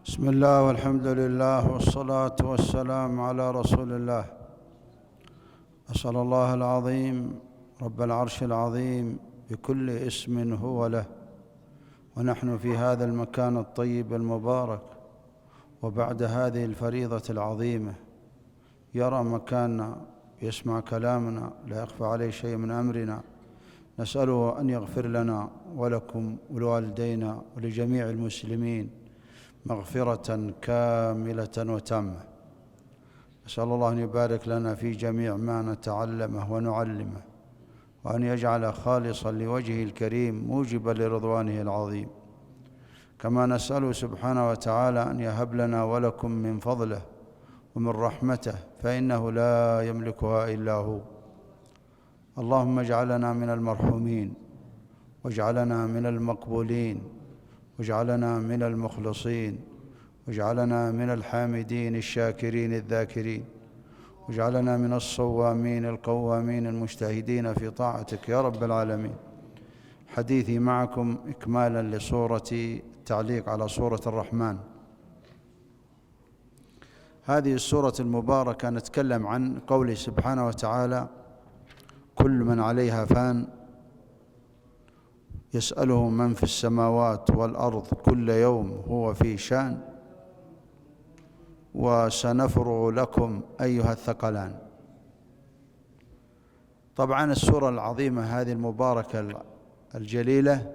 بسم الله والحمد لله والصلاة والسلام على رسول الله. أسأل الله العظيم رب العرش العظيم بكل اسم هو له، ونحن في هذا المكان الطيب المبارك وبعد هذه الفريضة العظيمة يرى مكاننا، يسمع كلامنا، لا يخفى عليه شيء من أمرنا. نسأله أن يغفر لنا ولكم ولوالدينا ولجميع المسلمين مغفرة كاملة وتامة. أسأل الله أن يبارك لنا في جميع ما نتعلمه ونعلمه، وأن يجعل خالصا لوجهه الكريم موجبا لرضوانه العظيم. كما نسأله سبحانه وتعالى أن يهب لنا ولكم من فضله ومن رحمته، فإنه لا يملكها إلا هو. اللهم اجعلنا من المرحومين، واجعلنا من المقبولين، واجعلنا من المخلصين، واجعلنا من الحامدين الشاكرين الذاكرين، واجعلنا من الصوامين القوامين المجتهدين في طاعتك يا رب العالمين. حديثي معكم إكمالا لسورة التعليق على سورة الرحمن. هذه السورة المباركة نتكلم عن قوله سبحانه وتعالى: كل من عليها فان، يسأله من في السماوات والأرض كل يوم هو في شان، وسنفرغ لكم أيها الثقلان. طبعا السورة العظيمة هذه المباركة الجليلة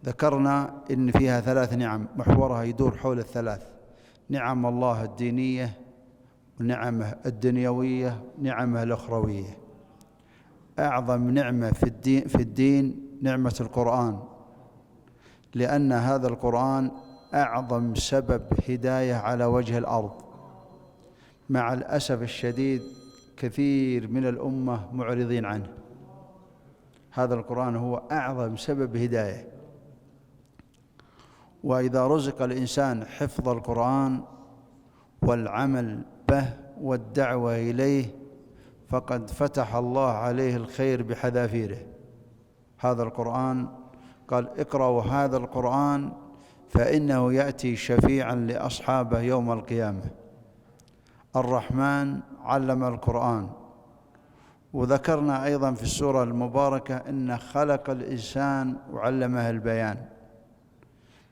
ذكرنا إن فيها 3 نعم محورها يدور حول الثلاث: نعم الله الدينية، ونعمه الدنيوية، نعمه الأخروية. أعظم نعمة في الدين نعمة القرآن، لأن هذا القرآن أعظم سبب هداية على وجه الأرض. مع الأسف الشديد كثير من الأمة معرضين عنه. هذا القرآن هو أعظم سبب هداية، وإذا رزق الإنسان حفظ القرآن والعمل به والدعوة إليه فقد فتح الله عليه الخير بحذافيره. هذا القرآن قال: اقرأوا هذا القرآن فإنه يأتي شفيعا لأصحابه يوم القيامة. الرحمن علم القرآن. وذكرنا أيضا في السورة المباركة إن خلق الإنسان وعلمه البيان.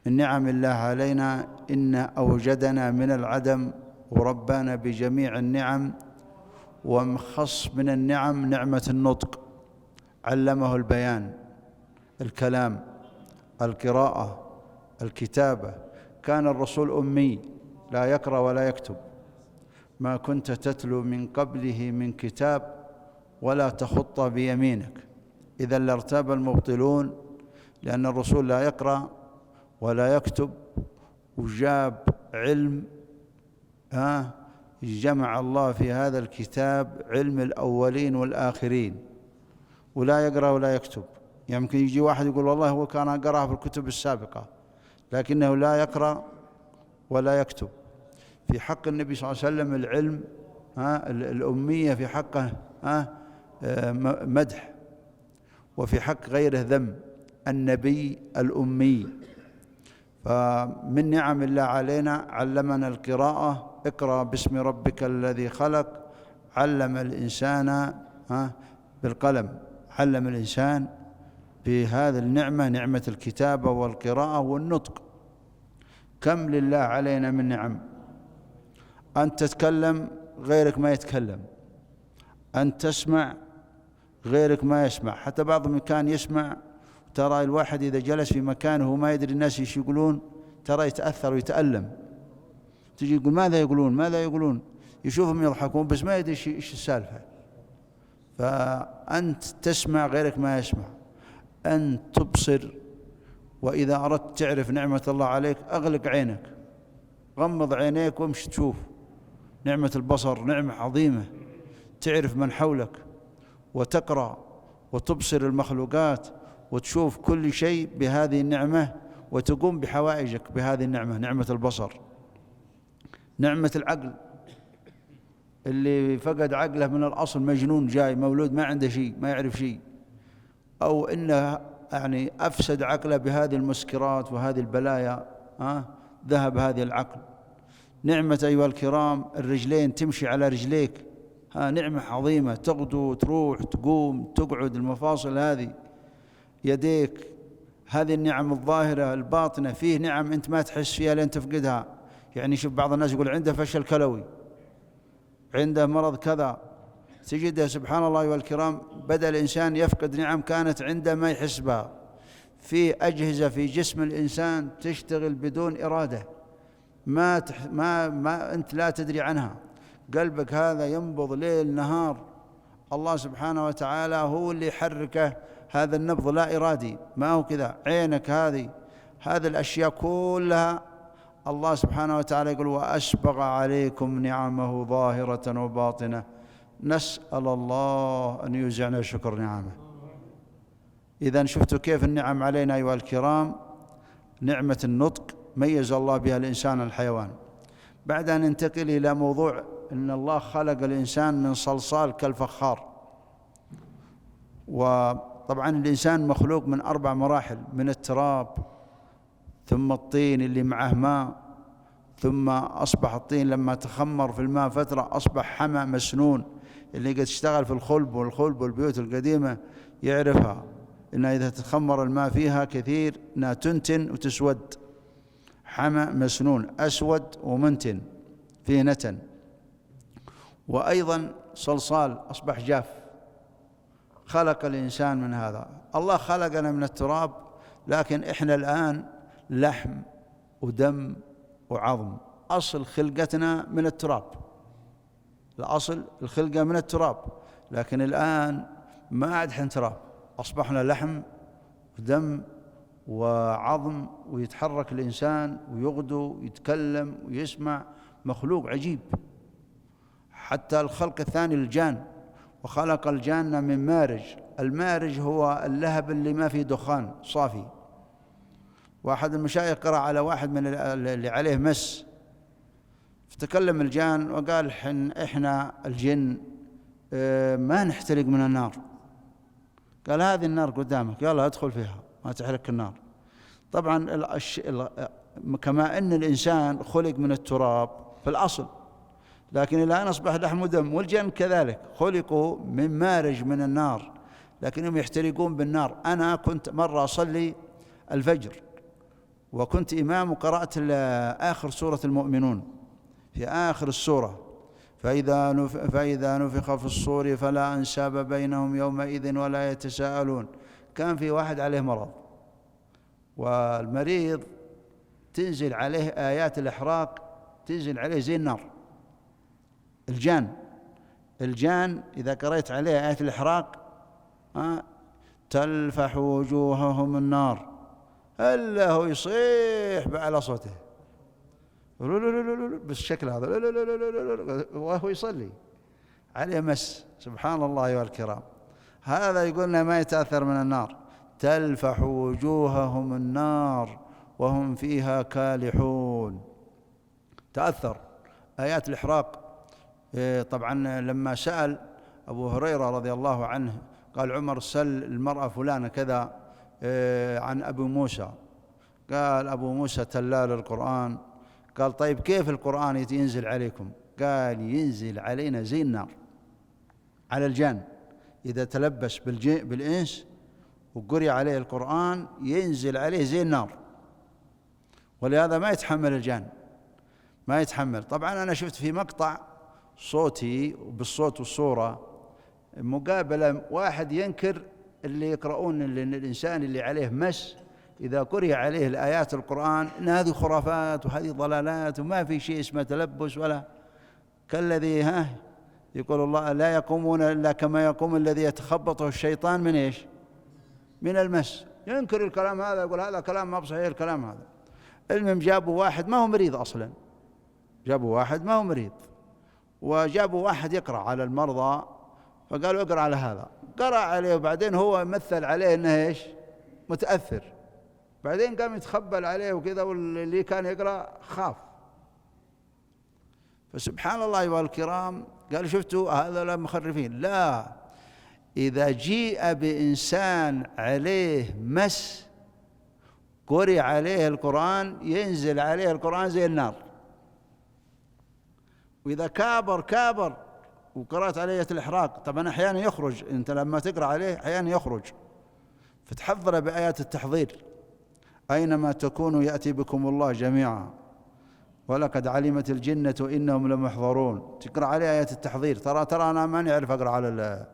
من نعم الله علينا إن أوجدنا من العدم وربانا بجميع النعم، ومخص من النعم نعمة النطق، علمه البيان، الكلام، القراءة، الكتابة. كان الرسول أمي لا يقرأ ولا يكتب، ما كنت تتلو من قبله من كتاب ولا تخط بيمينك، إذا لارتاب المبطلون، لأن الرسول لا يقرأ ولا يكتب، وجاب علم جمع الله في هذا الكتاب علم الأولين والآخرين، ولا يقرأ ولا يكتب. يمكن يجي واحد يقول والله هو كان قرأ في الكتب السابقة، لكنه لا يقرأ ولا يكتب. في حق النبي صلى الله عليه وسلم العلم الأمية في حقه مدح، وفي حق غيره ذم. النبي الأمي. فمن نعم الله علينا علمنا القراءة: اقرأ باسم ربك الذي خلق، علم الإنسان بالقلم، علم الإنسان بهذه النعمة، نعمة الكتابة والقراءة والنطق. كم لله علينا من نعم. أن تتكلم غيرك ما يتكلم، أن تسمع غيرك ما يسمع. حتى بعضهم كان يسمع، ترى الواحد إذا جلس في مكانه وما يدري الناس ايش يقولون ترى يتأثر ويتألم. تجي يقول ماذا يقولون ماذا يقولون، يشوفهم يضحكون بس ما يدري ايش السالفة. فأنت تسمع غيرك ما يسمع، أن تبصر. وإذا أردت تعرف نعمة الله عليك أغلق عينك، غمض عينيك وامشي تشوف. نعمة البصر نعمة عظيمة، تعرف من حولك وتقرأ وتبصر المخلوقات وتشوف كل شيء بهذه النعمة، وتقوم بحوائجك بهذه النعمة، نعمة البصر. نعمة العقل، اللي فقد عقله من الأصل مجنون، جاي مولود ما عنده شيء، ما يعرف شيء، أو إنه أفسد عقله بهذه المسكرات وهذه البلايا، ذهب هذه العقل. نعمة أيها الكرام الرجلين، تمشي على رجليك، نعمة عظيمة، تغدو تروح تقوم تقعد، المفاصل هذه، يديك، هذه النعم الظاهرة. الباطنة فيه نعم أنت ما تحس فيها لين تفقدها. يعني شوف بعض الناس يقول عنده فشل كلوي، عنده مرض كذا، تجده سبحان الله أيها الكرام بدأ الإنسان يفقد نعم كانت عنده ما يحس بها. في أجهزة في جسم الإنسان تشتغل بدون إرادة، ما أنت لا تدري عنها. قلبك هذا ينبض ليل نهار، الله سبحانه وتعالى هو اللي يحركه، هذا النبض لا إرادي، ما هو كذا. عينك هذه الأشياء كلها الله سبحانه وتعالى يقول وأسبغ عليكم نعمه ظاهرة وباطنة. نسأل الله أن يوزعنا شكر نعمه. إذن شفتوا كيف النعم علينا أيها الكرام. نعمة النطق ميز الله بها الإنسان الحيوان. بعد أن ننتقل إلى موضوع أن الله خلق الإنسان من صلصال كالفخار. وطبعا الإنسان مخلوق من 4 مراحل، من التراب ثم الطين اللي معه ماء، ثم أصبح الطين لما تخمر في الماء فترة أصبح حمأ مسنون اللي قد اشتغل في الخلب والبيوت القديمة يعرفها، إنها إذا تخمر الماء فيها كثير إنها تنتن وتسود. حمأ مسنون أسود ومنتن فيه نتن. وأيضا صلصال أصبح جاف. خلق الإنسان من هذا. الله خلقنا من التراب، لكن إحنا الآن لحم ودم وعظم. أصل خلقتنا من التراب، الأصل الخلقة من التراب، لكن الآن ما عاد حن تراب، أصبحنا لحم ودم وعظم، ويتحرك الإنسان ويغدو ويتكلم ويسمع، مخلوق عجيب. حتى الخلق الثاني الجان، وخلق الجان من مارج. المارج هو اللهب اللي ما فيه دخان صافي. واحد المشايخ قرأ على واحد من اللي عليه مس، فتكلم الجان وقال إحنا الجن ما نحترق من النار. قال هذه النار قدامك، يلا ادخل فيها ما تحرق النار. طبعا كما أن الإنسان خلق من التراب في الأصل، لكن الآن أصبح لحم ودم، والجن كذلك خلقوا من مارج من النار، لكنهم يحترقون بالنار. أنا كنت مرة أصلي الفجر وكنت إمام، وقرأت آخر سورة المؤمنون. في آخر السورة فإذا نفخ في الصور فلا أنساب بينهم يومئذ ولا يتساءلون. كان في واحد عليه مرض، والمريض تنزل عليه آيات الإحراق، تنزل عليه زي النار. الجان إذا قرأت عليه آيات الإحراق تلفح وجوههم النار، إلا هو يصيح على صوته بالشكل هذا وهو يصلي عليه مس. سبحان الله أيها الكرام، هذا يقولنا ما يتأثر من النار. تلفح وجوههم النار وهم فيها كالحون. تأثر آيات الإحراق. طبعا لما سأل أبو هريرة رضي الله عنه، قال عمر سل المرأة فلانة كذا عن أبو موسى، قال أبو موسى تلال القرآن. قال طيب كيف القرآن ينزل عليكم؟ قال ينزل علينا زي النار على الجان. إذا تلبس بالإنس وقرئ عليه القرآن ينزل عليه زي النار، ولهذا ما يتحمل الجان، ما يتحمل. طبعا أنا شفت في مقطع صوتي بالصوت والصورة مقابلة واحد ينكر اللي يقرؤون إن الإنسان اللي عليه مس إذا قرئ عليه الآيات القرآن إن هذه خرافات وهذه ضلالات وما في شيء اسمه تلبس، ولا كالذي يقول الله لا يقومون إلا كما يقوم الذي يتخبطه الشيطان من إيش؟ من المس. ينكر الكلام هذا، يقول هذا كلام ما بصحيح الكلام هذا. المهم جابوا واحد ما هو مريض أصلا، جابوا واحد ما هو مريض، وجابوا واحد يقرأ على المرضى، فقالوا اقرأ على هذا. قرأ عليه، وبعدين هو مثل عليه انه ايش؟ متأثر. بعدين قام يتخبل عليه وكذا، واللي كان يقرأ خاف. فسبحان الله أيها الكرام، قالوا شفتوا هذول مخرفين. لا، إذا جيء بإنسان عليه مس قرئ عليه القرآن ينزل عليه القرآن زي النار. وإذا كابر وقرأت عليه آية الإحراق، طبعا أحيانا يخرج، أنت لما تقرأ عليه أحيانا يخرج، فتحضر بآيات التحضير: أينما تكونوا يأتي بكم الله جميعا ولقد علمت الجنة إنهم لمحضرون. تقرأ عليه آيات التحضير. ترى أنا ما أعرف أقرأ على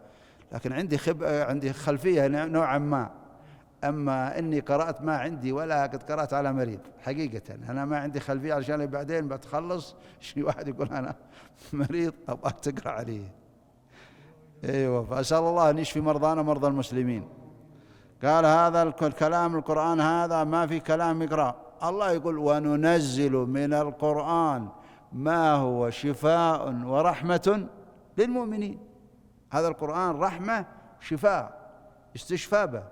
لكن عندي خلفية نوعا ما. أما إني قرأت ما عندي، ولا قد قرأت على مريض حقيقة. أنا ما عندي خلفية، علشان بعدين بتخلص شيء واحد يقول أنا مريض أبغى تقرأ عليه. أيوة، فأسأل الله أن يشفي مرضانا مرضى المسلمين. قال هذا الكلام القرآن هذا ما في كلام يقرأ. الله يقول: وننزل من القرآن ما هو شفاء ورحمة للمؤمنين. هذا القرآن رحمة، شفاء، استشفاء به.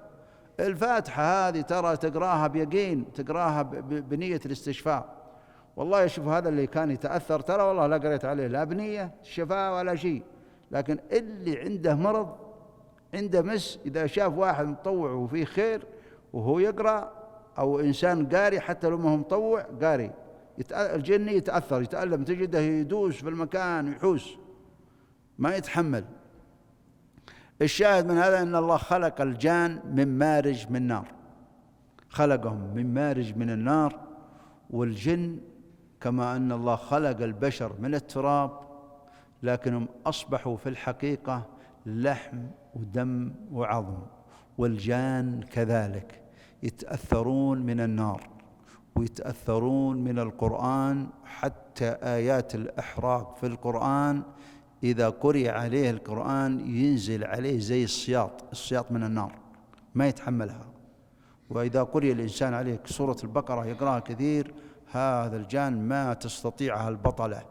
الفاتحة هذه ترى تقراها بيقين، تقراها بنية الاستشفاء. والله شوف، هذا اللي كان يتأثر ترى والله لا قريت عليه لا بنية الشفاء ولا شيء. لكن اللي عنده مرض، عنده مس، إذا شاف واحد مطوع وفيه خير وهو يقرأ، أو إنسان قاري حتى لو ما هو مطوع قاري، الجني يتأثر، يتألم، تجده يدوس في المكان، يحوس، ما يتحمل. الشاهد من هذا أن الله خلق الجان من مارج من نار، خلقهم من مارج من النار. والجن كما أن الله خلق البشر من التراب، لكنهم أصبحوا في الحقيقة لحم ودم وعظم. والجان كذلك يتأثرون من النار ويتأثرون من القرآن. حتى آيات الإحراق في القرآن إذا قرئ عليه القرآن ينزل عليه زي السياط من النار، ما يتحملها. وإذا قرئ الإنسان عليه سورة البقرة يقرأها كثير، هذا الجان ما تستطيعها البطلة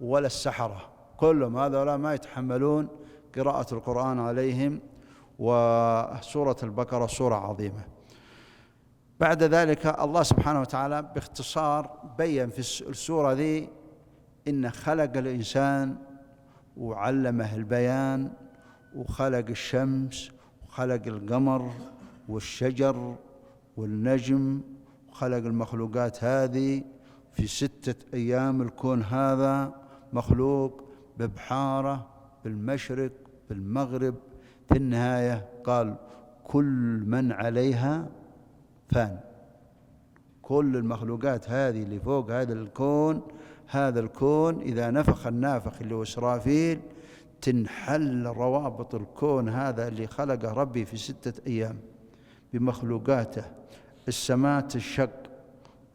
ولا السحرة، كلهم هذولا ما يتحملون قراءة القرآن عليهم. وسورة البقرة سورة عظيمة. بعد ذلك الله سبحانه وتعالى باختصار بيّن في السورة ذي إن خلق الإنسان وعلمه البيان، وخلق الشمس وخلق القمر والشجر والنجم، وخلق المخلوقات هذه في 6 أيام. الكون هذا مخلوق ببحاره، بالمشرق بالمغرب. في النهاية قال: كل من عليها فان. كل المخلوقات هذه اللي فوق هذا الكون إذا نفخ النافخ اللي هو إسرافيل تنحل روابط الكون هذا اللي خلقه ربي في 6 أيام بمخلوقاته. السماء تنشق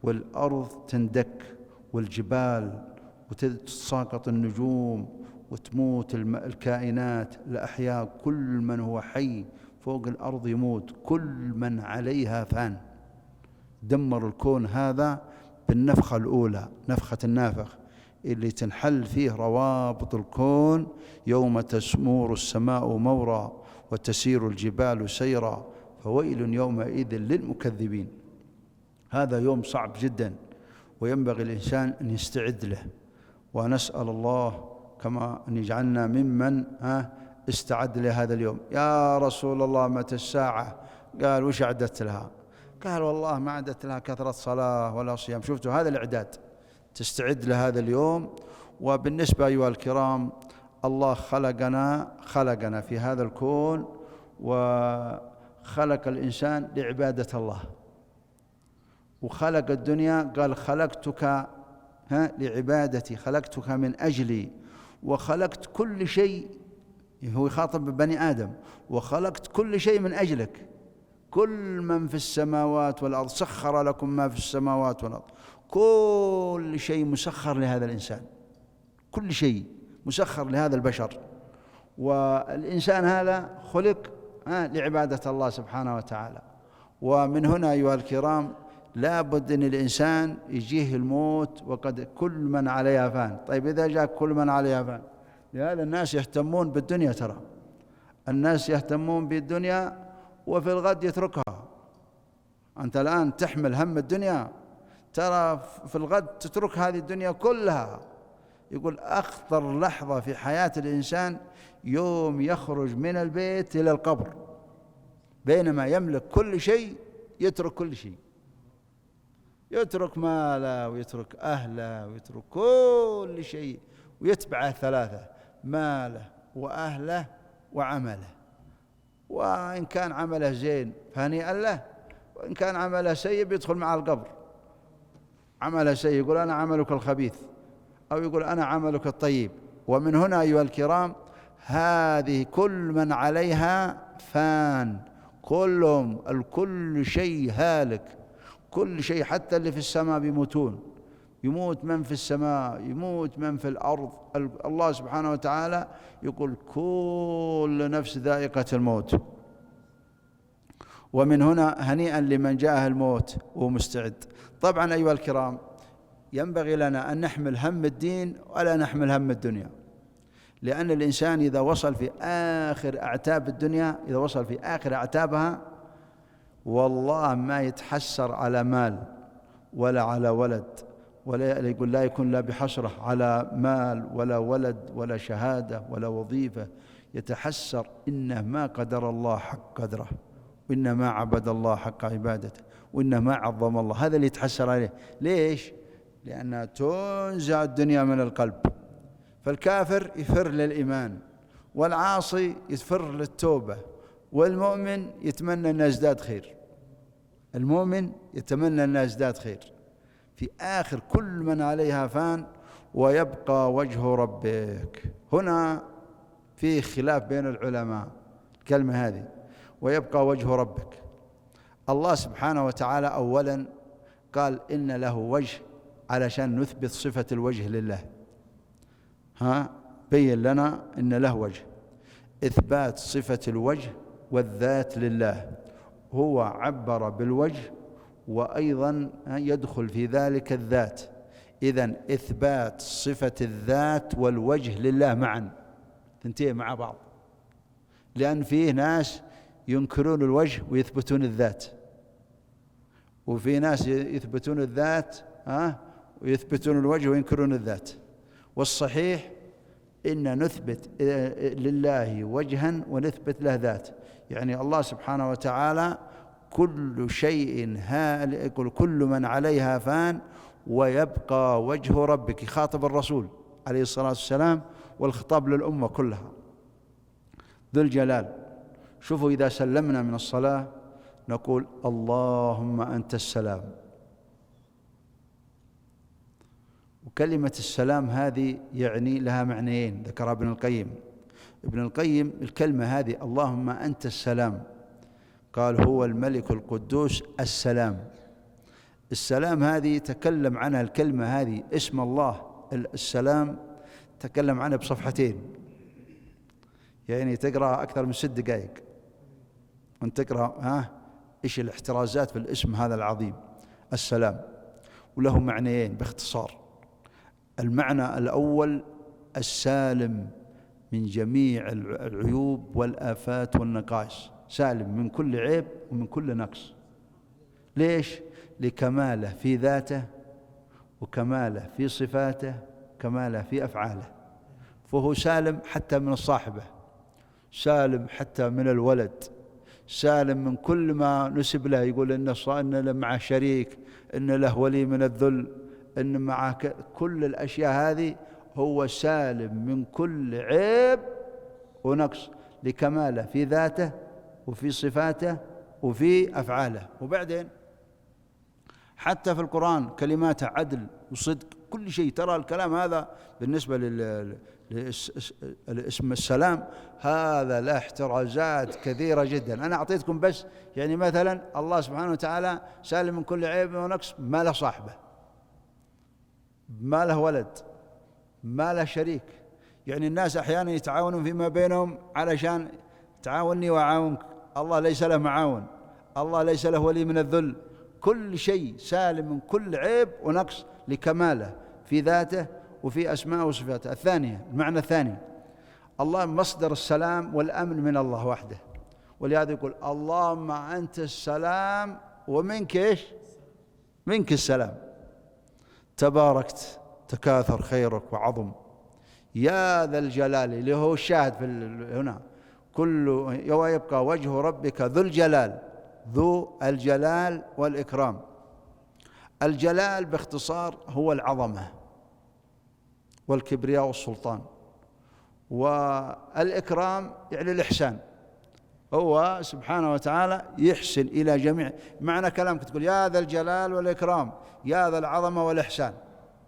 والأرض تندك والجبال، وتتساقط النجوم وتموت الكائنات الأحياء. كل من هو حي فوق الأرض يموت، كل من عليها فان. دمر الكون هذا بالنفخة الأولى، نفخة النافخ اللي تنحل فيه روابط الكون. يوم تمور السماء مورا وتسير الجبال سيرا فويل يومئذ للمكذبين. هذا يوم صعب جدا، وينبغي الإنسان أن يستعد له. ونسأل الله كما أن يجعلنا ممن استعد لهذا اليوم. يا رسول الله متى الساعة؟ قال: وش أعددت لها؟ قال: والله ما أعددت لها كثرة صلاة ولا صيام. شفتوا هذا الإعداد، تستعد لهذا اليوم. وبالنسبة أيها الكرام، الله خلقنا في هذا الكون، وخلق الإنسان لعبادة الله، وخلق الدنيا قال: خلقتك لعبادتي، خلقتك من أجلي، وخلقت كل شيء. هو يخاطب بني آدم: وخلقت كل شيء من أجلك. كل من في السماوات والأرض سخر لكم ما في السماوات والأرض. كل شيء مسخر لهذا الإنسان، كل شيء مسخر لهذا البشر. والإنسان هذا خلق لعبادة الله سبحانه وتعالى. ومن هنا أيها الكرام لا بد أن الإنسان يجيه الموت وقد كل من عليها فان. طيب إذا جاء كل من عليها فان، لهذا الناس يهتمون بالدنيا. ترى الناس يهتمون بالدنيا وفي الغد يتركها. أنت الآن تحمل هم الدنيا، ترى في الغد تترك هذه الدنيا كلها. يقول: أخطر لحظة في حياة الإنسان يوم يخرج من البيت إلى القبر، بينما يملك كل شيء يترك كل شيء، يترك ماله ويترك أهله ويترك كل شيء ويتبعه ثلاثة: ماله وأهله وعمله. وإن كان عمله زين فهنيئا له، وإن كان عمله سيء بيدخل مع القبر. عمله سيء يقول أنا عملك الخبيث، أو يقول أنا عملك الطيب. ومن هنا أيها الكرام هذه كل من عليها فان، الكل شيء هالك، كل شيء حتى اللي في السماء بيموتون، يموت من في السماء، يموت من في الأرض. الله سبحانه وتعالى يقول كل نفس ذائقة الموت. ومن هنا هنيئا لمن جاءه الموت ومستعد. طبعا أيها الكرام ينبغي لنا أن نحمل هم الدين ولا نحمل هم الدنيا، لأن الإنسان إذا وصل في آخر أعتاب الدنيا، إذا وصل في آخر أعتابها، والله ما يتحسر على مال ولا على ولد، ولا يقول لا يكون لا بحسرة على مال ولا ولد ولا شهادة ولا وظيفة، يتحسر إنه ما قدر الله حق قدره، وإنه ما عبد الله حق عبادته، وإنه ما عظم الله. هذا اللي يتحسر عليه. ليش؟ لأنها تنزع الدنيا من القلب. فالكافر يفر للإيمان، والعاصي يفر للتوبة، والمؤمن يتمنى أن يزداد خير. المؤمن يتمنى أن يزداد خير. في آخر كل من عليها فان ويبقى وجه ربك. هنا في خلاف بين العلماء الكلمة هذه، ويبقى وجه ربك. الله سبحانه وتعالى أولا قال إن له وجه علشان نثبت صفة الوجه لله. بين لنا إن له وجه، إثبات صفة الوجه والذات لله. هو عبر بالوجه وأيضا يدخل في ذلك الذات. إذن إثبات صفة الذات والوجه لله معا، تنتهي مع بعض. لأن فيه ناس ينكرون الوجه ويثبتون الذات، وفي ناس يثبتون الذات ويثبتون الوجه وينكرون الذات. والصحيح إن نثبت لله وجها ونثبت له ذات. يعني الله سبحانه وتعالى كل شيء هالك، كل من عليها فان ويبقى وجه ربك. يخاطب الرسول عليه الصلاة والسلام، والخطاب للأمة كلها. ذو الجلال. شوفوا إذا سلمنا من الصلاة نقول اللهم أنت السلام. وكلمة السلام هذه يعني لها معنيين ذكرها ابن القيم. ابن القيم الكلمة هذه اللهم أنت السلام، قال هو الملك القدوس السلام. السلام هذه تكلم عنها الكلمة هذه، اسم الله السلام تكلم عنها بصفحتين، يعني تقرأ أكثر من 6 دقائق وانت تقرأ إيش الاحترازات في الاسم هذا العظيم السلام. وله معنيين باختصار. المعنى الأول السالم من جميع العيوب والآفات والنقائص، سالم من كل عيب ومن كل نقص. ليش؟ لكماله في ذاته، وكماله في صفاته، كماله في أفعاله. فهو سالم حتى من الصاحبة، سالم حتى من الولد، سالم من كل ما نسب له. يقول إن معه شريك، إن له ولي من الذل، إن معه كل الأشياء هذه. هو سالم من كل عيب ونقص لكماله في ذاته وفي صفاته وفي أفعاله. وبعدين حتى في القرآن كلماته عدل وصدق، كل شيء. ترى الكلام هذا بالنسبة لاسم السلام هذا له احترازات كثيرة جدا. أنا أعطيتكم بس يعني مثلا الله سبحانه وتعالى سالم من كل عيب ونقص، ما له صاحبه، ما له ولد، ما له شريك. يعني الناس أحيانا يتعاونون فيما بينهم علشان تعاوني وأعاونك. الله ليس له معاون، الله ليس له ولي من الذل. كل شيء سالم من كل عيب ونقص لكماله في ذاته وفي أسماء وصفاته. الثانية، المعنى الثاني، الله مصدر السلام والأمن من الله وحده. ولهذا يقول اللهم أنت السلام ومنك إيش؟ منك السلام، تباركت تكاثر خيرك وعظم يا ذا الجلال. اللي هو الشاهد في هنا كل يبقى وجه ربك ذو الجلال. ذو الجلال والإكرام. الجلال باختصار هو العظمة والكبرياء والسلطان، والإكرام يعني الإحسان. هو سبحانه وتعالى يحسن إلى جميع. معنى كلامك تقول يا ذا الجلال والإكرام، يا ذا العظمة والإحسان،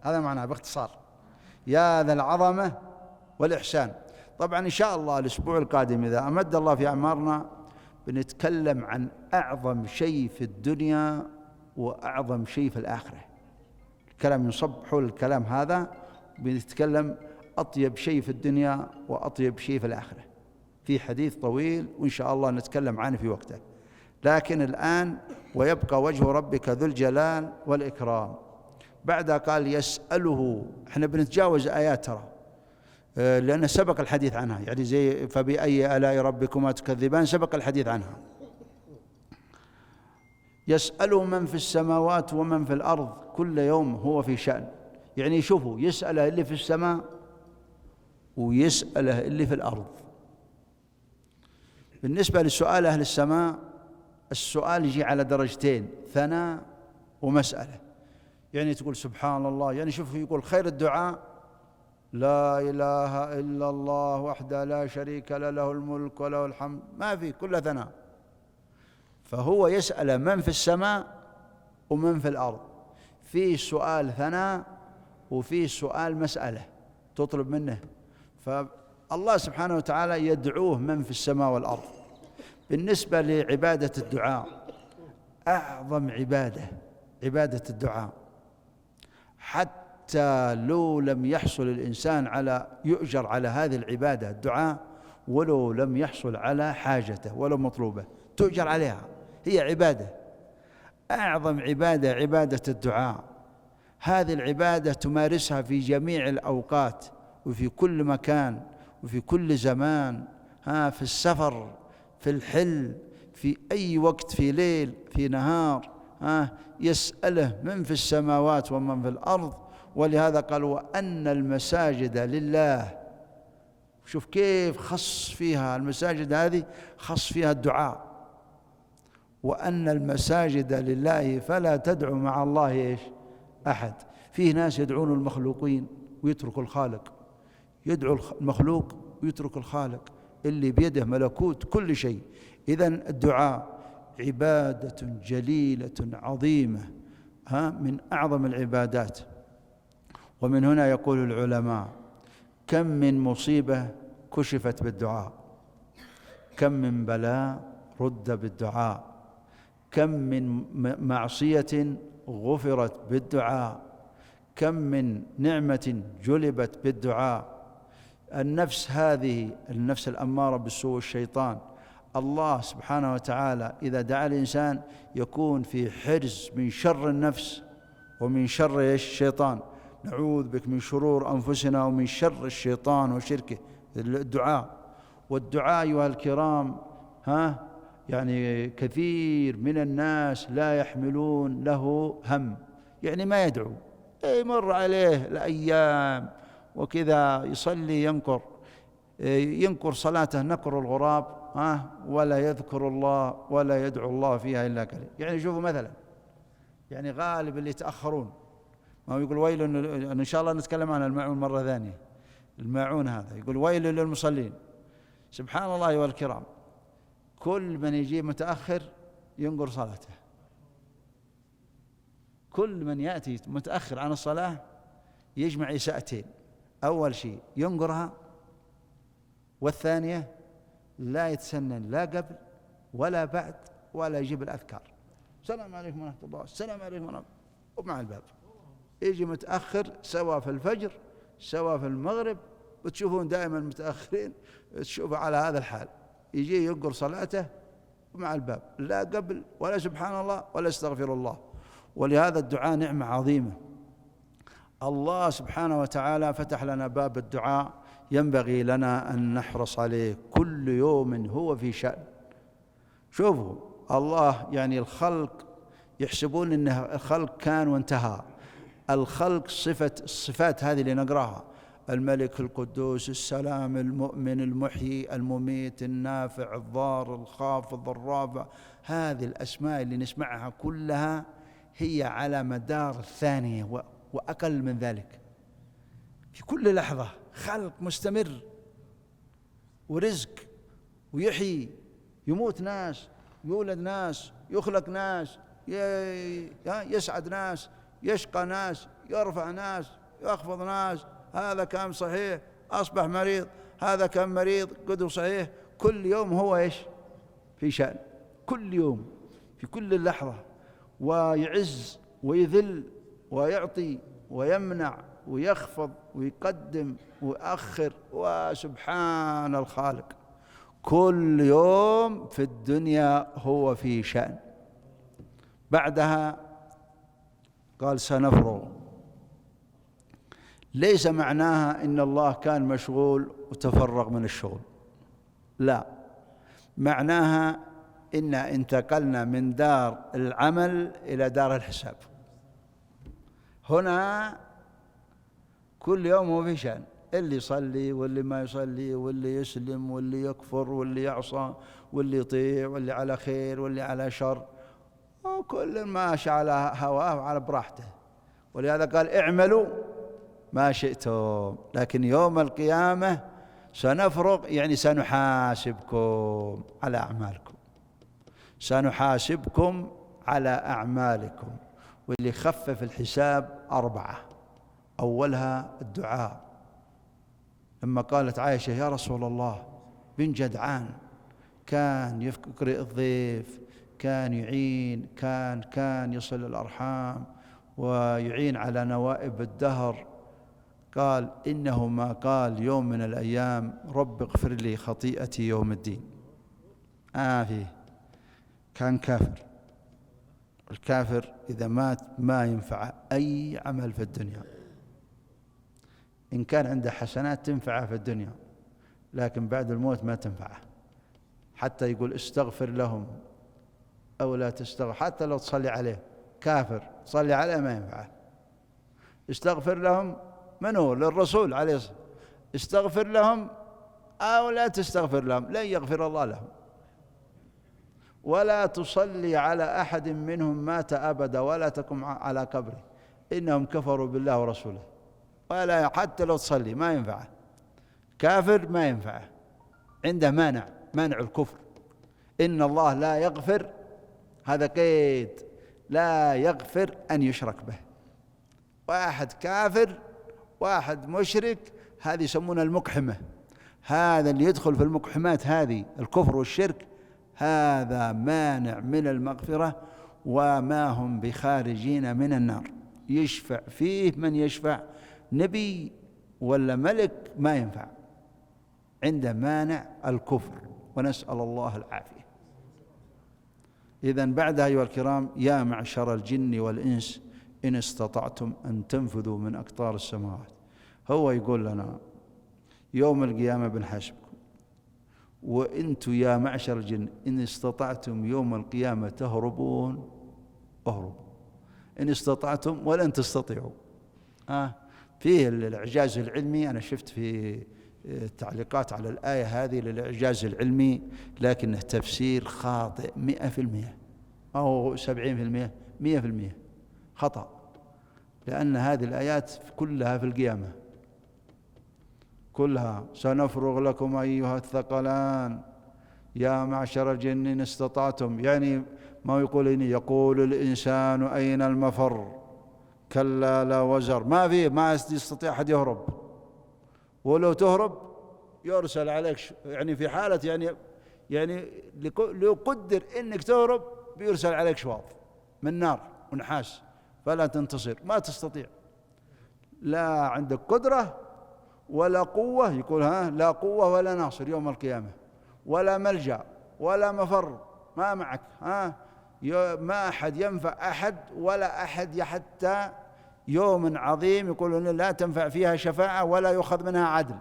هذا معناه باختصار، يا ذا العظمة والإحسان. طبعا إن شاء الله الأسبوع القادم إذا أمد الله في أعمارنا بنتكلم عن أعظم شيء في الدنيا وأعظم شيء في الآخرة. الكلام ينصب حول الكلام هذا، بنتكلم أطيب شيء في الدنيا وأطيب شيء في الآخرة، في حديث طويل وإن شاء الله نتكلم عنه في وقته. لكن الآن ويبقى وجه ربك ذو الجلال والإكرام. بعدها قال يسأله. احنا بنتجاوز آيات ترى لأن سبق الحديث عنها، يعني زي فبأي آلاء ربكما تكذبان سبق الحديث عنها. يسأله من في السماوات ومن في الأرض كل يوم هو في شأن. يعني شوفوا، يسأله اللي في السماء ويسأله اللي في الأرض. بالنسبة لسؤال أهل السماء، السؤال يجي على درجتين، ثناء ومسألة. يعني تقول سبحان الله، يعني شوف يقول خير الدعاء لا إله إلا الله وحده لا شريك له له الملك وله الحمد، ما في، كل ثناء. فهو يسأل من في السماء ومن في الأرض، في سؤال ثناء وفي سؤال مسألة تطلب منه. فالله سبحانه وتعالى يدعوه من في السماء والأرض. بالنسبة لعبادة الدعاء، أعظم عبادة الدعاء، حتى لو لم يحصل الإنسان على يؤجر على هذه العبادة الدعاء، ولو لم يحصل على حاجته ولو مطلوبة تؤجر عليها، هي عبادة. أعظم عبادة الدعاء. هذه العبادة تمارسها في جميع الأوقات وفي كل مكان وفي كل زمان، في السفر، في الحل، في أي وقت، في ليل، في نهار، يسأله من في السماوات ومن في الأرض. ولهذا قال وأن المساجد لله. شوف كيف خص فيها المساجد هذه، خص فيها الدعاء. وأن المساجد لله فلا تدعوا مع الله أحد. فيه ناس يدعون المخلوقين ويتركوا الخالق، يدعو المخلوق ويترك الخالق اللي بيده ملكوت كل شيء. إذن الدعاء عبادة جليلة عظيمة، من أعظم العبادات. ومن هنا يقول العلماء كم من مصيبة كشفت بالدعاء، كم من بلاء رد بالدعاء، كم من معصية غفرت بالدعاء، كم من نعمة جلبت بالدعاء. النفس هذه النفس الأمارة بالسوء الشيطان، الله سبحانه وتعالى إذا دعا الإنسان يكون في حرز من شر النفس ومن شر الشيطان. نعوذ بك من شرور أنفسنا ومن شر الشيطان وشركه. الدعاء، والدعاء أيها الكرام يعني كثير من الناس لا يحملون له هم، يعني ما يدعو، يمر عليه الأيام وكذا يصلي ينكر صلاته نكر الغراب، ولا يذكر الله ولا يدعو الله فيها إلا قليل. يعني شوفوا مثلا، يعني غالب اللي يتأخرون، ما يقول ويل، إن شاء الله نتكلم عن الماعون مرة ثانية. الماعون هذا يقول ويل للمصلين. سبحان الله والكرام، كل من يجي متأخر ينقر صلاته. كل من يأتي متأخر عن الصلاة يجمع إساءتين، أول شيء ينقرها، والثانية لا يتسنن لا قبل ولا بعد ولا يجيب الأذكار. السلام عليكم ورحمة الله، السلام عليكم ورحمة الله، ومع الباب. يجي متأخر سواء في الفجر سواء في المغرب، وتشوفون دائما متأخرين تشوفوا على هذا الحال، يجي ينقر صلاته ومع الباب، لا قبل ولا سبحان الله ولا استغفر الله. ولهذا الدعاء نعمة عظيمة. الله سبحانه وتعالى فتح لنا باب الدعاء، ينبغي لنا أن نحرص عليه كل يوم هو في شأن. شوفوا الله، يعني الخلق يحسبون أن الخلق كان وانتهى. الخلق الصفات هذه اللي نقراها، الملك القدوس السلام المؤمن المحيي المميت النافع الضار الخافض الرافع. هذه الأسماء اللي نسمعها كلها هي على مدار الثانية وأقل من ذلك، في كل لحظة خلق مستمر ورزق ويحيي، يموت ناس، يولد ناس، يخلق ناس، يسعد ناس، يشقى ناس، يرفع ناس، يخفض ناس. هذا كان صحيح أصبح مريض، هذا كان مريض قدر صحيح. كل يوم هو إيش في شأن، كل يوم في كل لحظة، ويعز ويذل ويعطي ويمنع ويخفض ويقدم ويؤخر. وسبحان الخالق كل يوم في الدنيا هو في شأن. بعدها قال سنفرغ. ليس معناها إن الله كان مشغول وتفرغ من الشغل، لا، معناها إن انتقلنا من دار العمل إلى دار الحساب. هنا كل يوم هو في شأن، اللي يصلي واللي ما يصلي، واللي يسلم واللي يكفر واللي يعصى واللي يطيع واللي على خير واللي على شر، وكل ماشي على هواه وعلى براحته. ولهذا قال اعملوا ما شئتم، لكن يوم القيامة سنفرغ، يعني سنحاسبكم على أعمالكم، سنحاسبكم على أعمالكم. واللي خفف الحساب 4، أولها الدعاء. لما قالت عائشة يا رسول الله بن جدعان كان يقرئ الضيف، كان يعين، كان يصل الأرحام ويعين على نوائب الدهر، قال إنه ما قال يوم من الأيام رب اغفر لي خطيئتي يوم الدين. فيه كان كافر. الكافر إذا مات ما ينفع أي عمل في الدنيا، إن كان عنده حسنات تنفعه في الدنيا، لكن بعد الموت ما تنفعه. حتى يقول استغفر لهم أو لا تستغفر، حتى لو تصلي عليه كافر تصلي عليه ما ينفعه. استغفر لهم منو؟ للرسول عليه الصلاة والسلام. استغفر لهم أو لا تستغفر لهم لن يغفر الله لهم. ولا تصلي على أحد منهم مات أبدا ولا تقم على قبره إنهم كفروا بالله ورسوله. ولا حتى لو تصلي ما ينفعه، كافر ما ينفعه، عنده مانع الكفر. إن الله لا يغفر، هذا قيد، لا يغفر أن يشرك به. واحد كافر واحد مشرك هذه يسمونها المقحمة. هذا اللي يدخل في المقحمات هذه الكفر والشرك هذا مانع من المغفرة، وما هم بخارجين من النار. يشفع فيه من يشفع، نبي ولا ملك ما ينفع، عنده مانع الكفر، ونسأل الله العافية. إذن بعدها أيها الكرام يا معشر الجن والإنس إن استطعتم أن تنفذوا من أقطار السماوات. هو يقول لنا يوم القيامة بنحاسبكم، وإنتم يا معشر الجن إن استطعتم يوم القيامة تهربون اهربوا، إن استطعتم ولن تستطيعوا. فيه الإعجاز العلمي، أنا شفت في تعليقات على الآية هذه للإعجاز العلمي، لكنه تفسير خاطئ 100% أو 70%، 100% خطأ، لأن هذه الآيات كلها في القيامة، كلها سنفرغ لكم أيها الثقلان يا معشر الجن إن استطعتم، يعني ما يقول الإنسان أين المفر كلا لا وزر، ما يستطيع أحد يهرب، ولو تهرب يرسل عليك، يعني في حالة يعني لو قدر إنك تهرب بيرسل عليك شواظ من نار ونحاس فلا تنتصر، ما تستطيع، لا عندك قدرة ولا قوة. يقول لا قوة ولا ناصر يوم القيامة، ولا ملجأ ولا مفر، ما معك، ما أحد ينفع أحد ولا أحد، حتى يوم عظيم يقولون لا تنفع فيها شفاعة ولا يؤخذ منها عدل،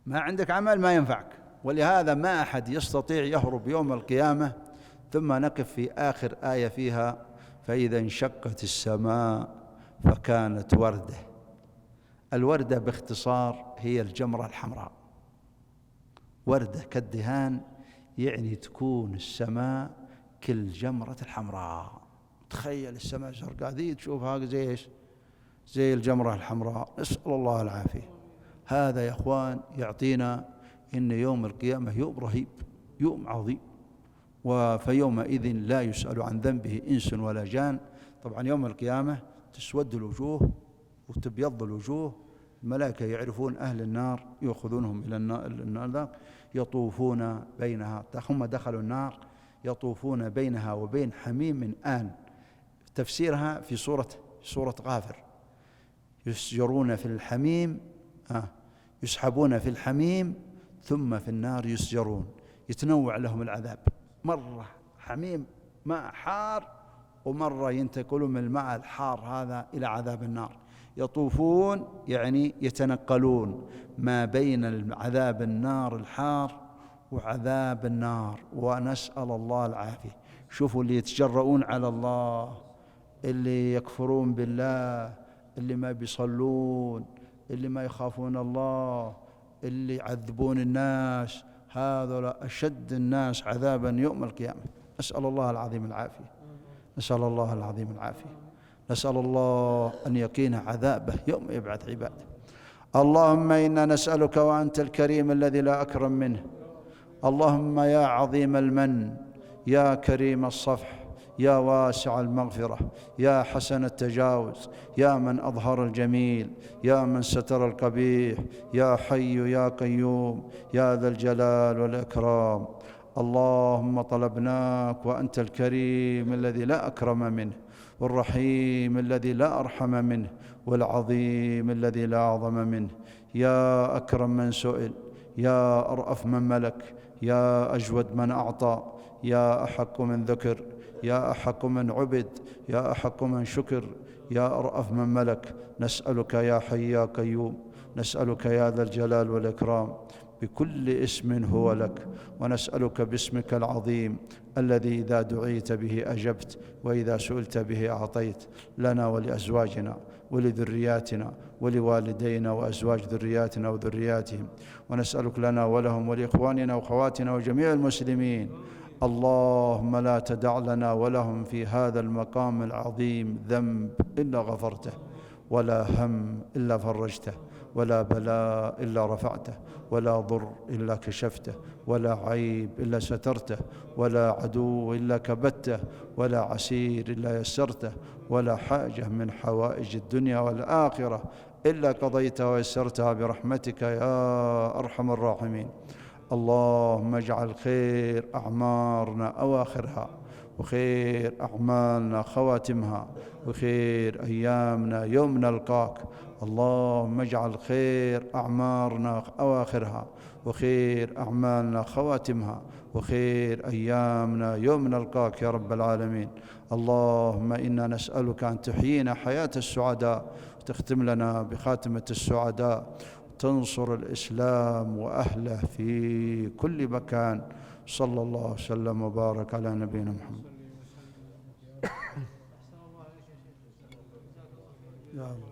ما عندك عمل ما ينفعك. ولهذا ما أحد يستطيع يهرب يوم القيامة. ثم نقف في آخر آية فيها فإذا انشقت السماء فكانت وردة. الوردة باختصار هي الجمرة الحمراء. وردة كالدهان، يعني تكون السماء كالجمرة الحمراء. تخيل السماء زرقاء ذي تشوفها زي ايش؟ زي الجمرة الحمراء. نسأل الله العافية. هذا يا اخوان يعطينا ان يوم القيامة يوم رهيب، يوم عظيم. فيومئذ لا يسأل عن ذنبه إنس ولا جان. طبعا يوم القيامة تسود الوجوه وتبيض الوجوه. الملائكة يعرفون أهل النار يأخذونهم إلى النار ذاك، يطوفون بينها. هم دخلوا النار يطوفون بينها وبين حميم من آن. تفسيرها في سورة غافر. يسجرون في الحميم، يسحبون في الحميم ثم في النار يسجرون. يتنوع لهم العذاب، مرة حميم ماء حار، ومرة ينتقلون من الماء الحار هذا إلى عذاب النار. يطوفون يعني يتنقلون ما بين عذاب النار الحار وعذاب النار، ونسأل الله العافية. شوفوا اللي يتجرؤون على الله، اللي يكفرون بالله، اللي ما بيصلون، اللي ما يخافون الله، اللي يعذبون الناس، هذا أشد الناس عذابا يوم القيامة. نسأل الله العظيم العافية، نسأل الله العظيم العافية. نسأل الله أن يقينا عذابه يوم يبعث عباده. اللهم إنا نسألك وأنت الكريم الذي لا أكرم منه، اللهم يا عظيم المن، يا كريم الصفح، يا واسع المغفرة، يا حسن التجاوز، يا من أظهر الجميل، يا من ستر القبيح، يا حي يا قيوم، يا ذا الجلال والإكرام. اللهم طلبناك وأنت الكريم الذي لا أكرم منه، والرحيم الذي لا أرحم منه، والعظيم الذي لا أعظم منه. يا أكرم من سئل، يا أرأف من ملك، يا أجود من أعطى، يا أحق من ذكر، يا أحق من عبد، يا أحق من شكر، يا أرأف من ملك. نسألك يا حي يا قيوم، نسألك يا ذا الجلال والإكرام بكل اسم هو لك، ونسألك باسمك العظيم الذي إذا دعيت به أجبت، وإذا سئلت به أعطيت، لنا ولأزواجنا ولذرياتنا ولوالدينا وأزواج ذرياتنا وذرياتهم. ونسألك لنا ولهم ولإخواننا وأخواتنا وجميع المسلمين. اللهم لا تدع لنا ولهم في هذا المقام العظيم ذنب إلا غفرته، ولا هم إلا فرجته، ولا بلاء إلا رفعته، ولا ضر إلا كشفته، ولا عيب إلا سترته، ولا عدو إلا كبته، ولا عسير إلا يسرته، ولا حاجة من حوائج الدنيا والآخرة إلا قضيتها ويسرتها برحمتك يا أرحم الراحمين. اللهم اجعل خير أعمارنا أواخرها، وخير أعمالنا خواتمها، وخير أيامنا يوم نلقاك. اللهم اجعل خير أعمارنا أواخرها، وخير أعمالنا خواتمها، وخير أيامنا يوم نلقاك يا رب العالمين. اللهم إنا نسألك أن تحيينا حياة السعداء، وتختم لنا بخاتمة السعداء، تنصر الإسلام وأهله في كل مكان. صلى الله وسلم وبارك على نبينا محمد. يا الله.